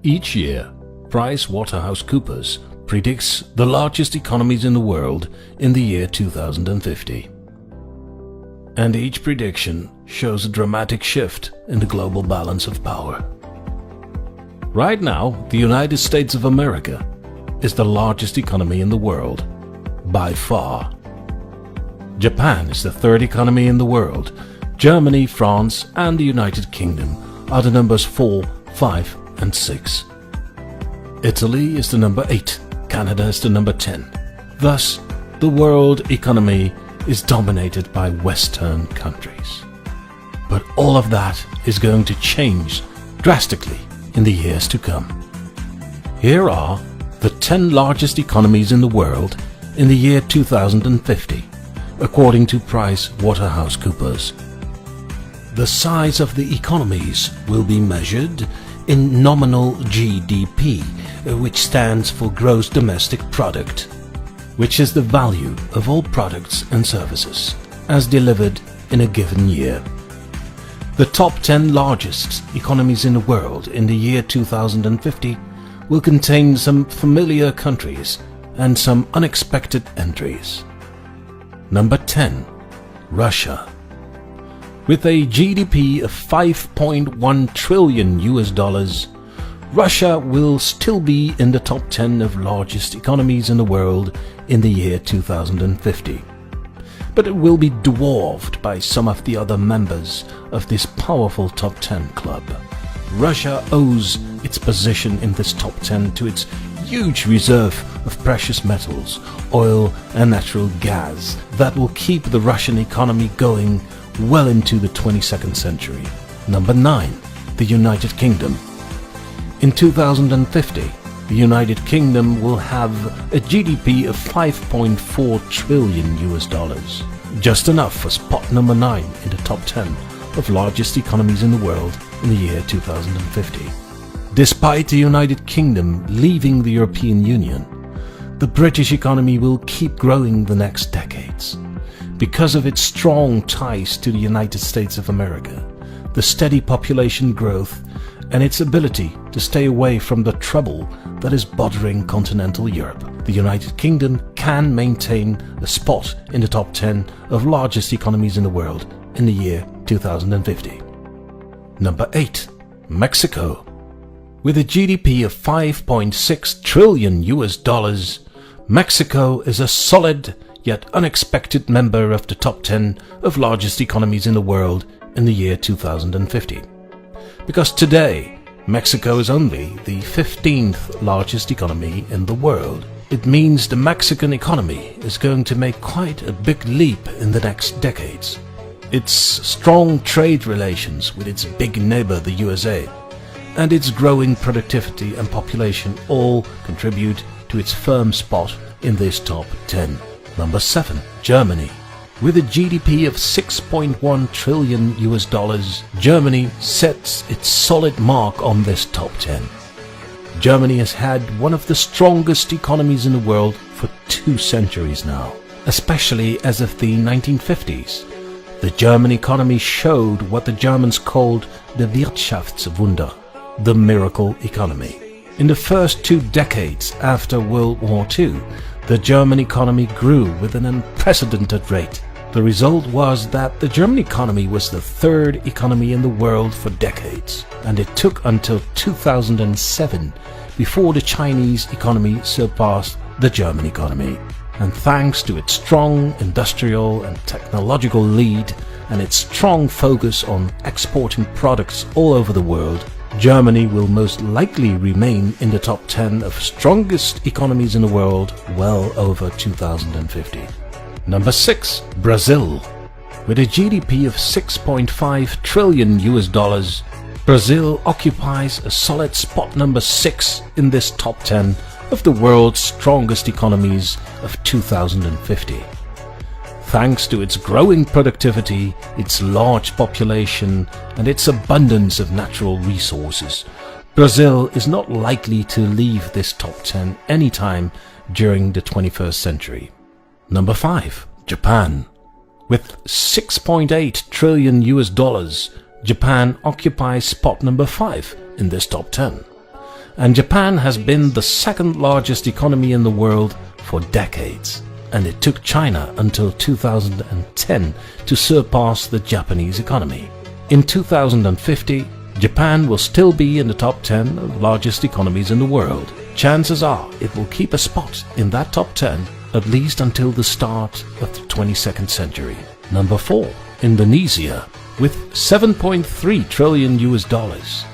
Each year, PricewaterhouseCoopers predicts the largest economies in the world in the year 2050. And each prediction shows a dramatic shift in the global balance of power. Right now, the United States of America is the largest economy in the world, by far. Japan is the third economy in the world. Germany, France, and the United Kingdom are the numbers 4, 5, and 6. Italy is the number 8. Canada is the number 10. Thus, the world economy is dominated by Western countries. But all of that is going to change drastically in the years to come. Here are the 10 largest economies in the world in the year 2050, according to PricewaterhouseCoopers. The size of the economies will be measured in nominal GDP, which stands for Gross Domestic Product, which is the value of all products and services as delivered in a given year. The top 10 largest economies in the world in the year 2050 will contain some familiar countries and some unexpected entries. Number 10. Russia. With a GDP of $5.1 trillion, Russia will still be in the top 10 of largest economies in the world in the year 2050. But it will be dwarfed by some of the other members of this powerful top 10 club. Russia owes its position in this top 10 to its huge reserve of precious metals, oil and natural gas that will keep the Russian economy going well into the 22nd century. Number 9. The United Kingdom. In 2050, the United Kingdom will have a GDP of $5.4 trillion, just enough for spot number 9 in the top 10 of largest economies in the world in the year 2050. Despite the United Kingdom leaving the European Union, the British economy will keep growing the next decades. Because of its strong ties to the United States of America, the steady population growth, and its ability to stay away from the trouble that is bothering continental Europe, the United Kingdom can maintain a spot in the top 10 of largest economies in the world in the year 2050. Number 8. Mexico. With a GDP of $5.6 trillion, Mexico is a solid yet unexpected member of the top 10 of largest economies in the world in the year 2050. Because today, Mexico is only the 15th largest economy in the world. It means the Mexican economy is going to make quite a big leap in the next decades. Its strong trade relations with its big neighbor, the USA, and its growing productivity and population all contribute to its firm spot in this top 10. Number 7. Germany. With a GDP of $6.1 trillion, Germany sets its solid mark on this top 10. Germany has had one of the strongest economies in the world for 2 centuries now, especially as of the 1950s. The German economy showed what the Germans called the Wirtschaftswunder, the miracle economy. In the first 2 decades after World War II, the German economy grew with an unprecedented rate. The result was that the German economy was the 3rd economy in the world for decades, and it took until 2007 before the Chinese economy surpassed the German economy. And thanks to its strong industrial and technological lead and its strong focus on exporting products all over the world, Germany will most likely remain in the top 10 of strongest economies in the world well over 2050. Number 6. Brazil. With a GDP of $6.5 trillion, Brazil occupies a solid spot number 6 in this top 10 of the world's strongest economies of 2050. Thanks to its growing productivity, its large population, and its abundance of natural resources, Brazil is not likely to leave this top 10 anytime during the 21st century. Number 5. Japan. With $6.8 trillion, Japan occupies spot number 5 in this top 10. And Japan has been the second largest economy in the world for decades. And it took China until 2010 to surpass the Japanese economy. In 2050, Japan will still be in the top 10 of largest economies in the world. Chances are it will keep a spot in that top 10 at least until the start of the 22nd century. Number 4. Indonesia, with 7.3 trillion US dollars.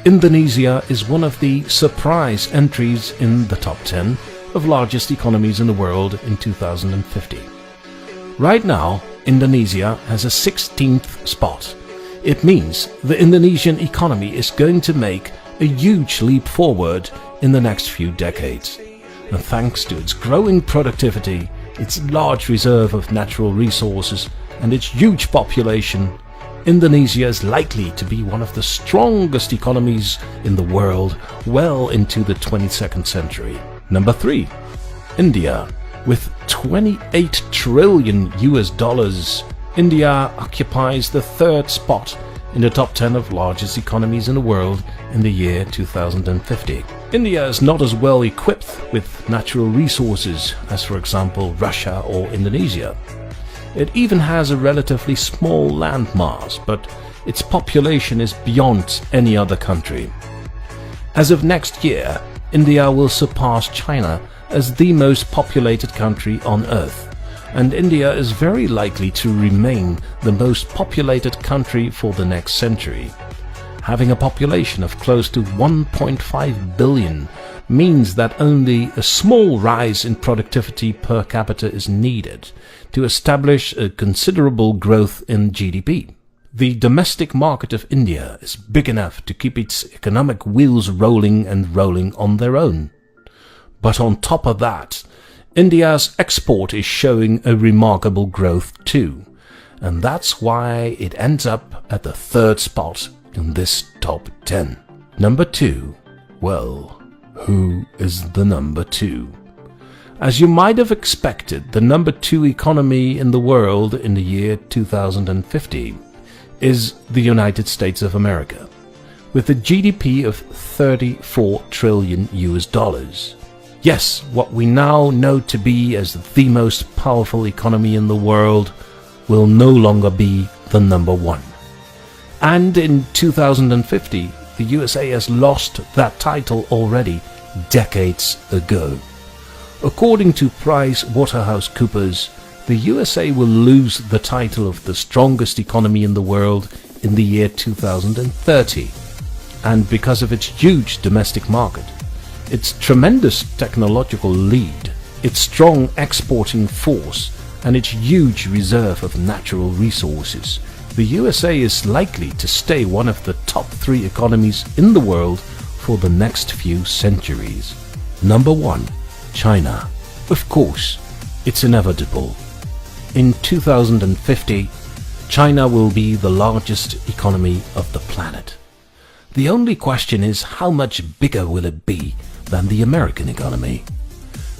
Indonesia is one of the surprise entries in the top 10 of largest economies in the world in 2050. Right now, Indonesia has a 16th spot. It means the Indonesian economy is going to make a huge leap forward in the next few decades. And thanks to its growing productivity, its large reserve of natural resources, and its huge population, Indonesia is likely to be one of the strongest economies in the world well into the 22nd century. Number 3. India, with 28 trillion US dollars. India occupies the 3rd spot in the top 10 of largest economies in the world in the year 2050. India is not as well equipped with natural resources as, for example, Russia or Indonesia. It even has a relatively small landmass, but its population is beyond any other country. As of next year, India will surpass China as the most populated country on Earth, and India is very likely to remain the most populated country for the next century. Having a population of close to 1.5 billion means that only a small rise in productivity per capita is needed to establish a considerable growth in GDP. The domestic market of India is big enough to keep its economic wheels rolling and rolling on their own. But on top of that, India's export is showing a remarkable growth too, and that's why it ends up at the 3rd spot in this top 10. Number 2. Well, who is the number 2? As you might have expected, the number 2 economy in the world in the year 2050 is the United States of America, with a GDP of 34 trillion US dollars. Yes, what we now know to be as the most powerful economy in the world will no longer be the number 1. And in 2050, the USA has lost that title already decades ago. According to PricewaterhouseCoopers, the USA will lose the title of the strongest economy in the world in the year 2030. And because of its huge domestic market, its tremendous technological lead, its strong exporting force, and its huge reserve of natural resources, the USA is likely to stay one of the top 3 economies in the world for the next few centuries. Number 1. China. Of course, it's inevitable. In 2050, China will be the largest economy of the planet. The only question is, how much bigger will it be than the American economy?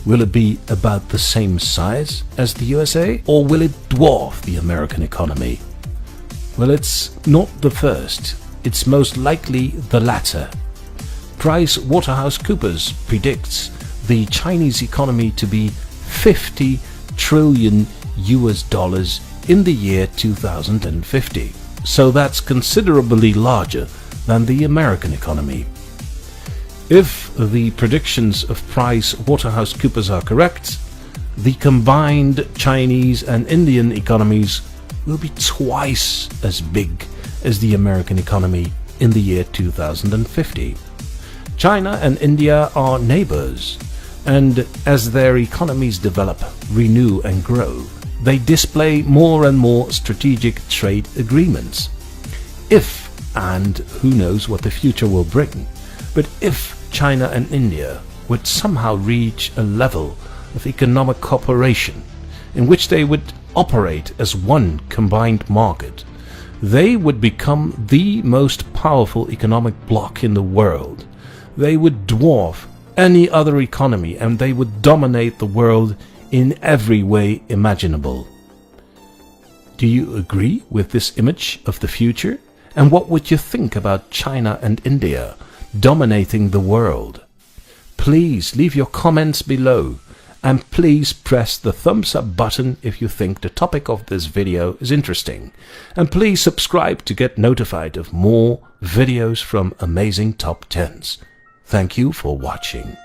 Will it be about the same size as the USA, or will it dwarf the American economy? Well, it's not the first. It's most likely the latter. PricewaterhouseCoopers predicts the Chinese economy to be 50 trillion US dollars in the year 2050. So that's considerably larger than the American economy. If the predictions of PricewaterhouseCoopers are correct, the combined Chinese and Indian economies will be twice as big as the American economy in the year 2050. China and India are neighbors, and as their economies develop, renew and grow, they display more and more strategic trade agreements. If, and who knows what the future will bring, but if China and India would somehow reach a level of economic cooperation in which they would operate as one combined market, they would become the most powerful economic bloc in the world. They would dwarf any other economy, and they would dominate the world in every way imaginable. Do you agree with this image of the future? And what would you think about China and India dominating the world. Please leave your comments below, and please press the thumbs up button if you think the topic of this video is interesting. And please subscribe to get notified of more videos from Amazing Top 10s. Thank you for watching.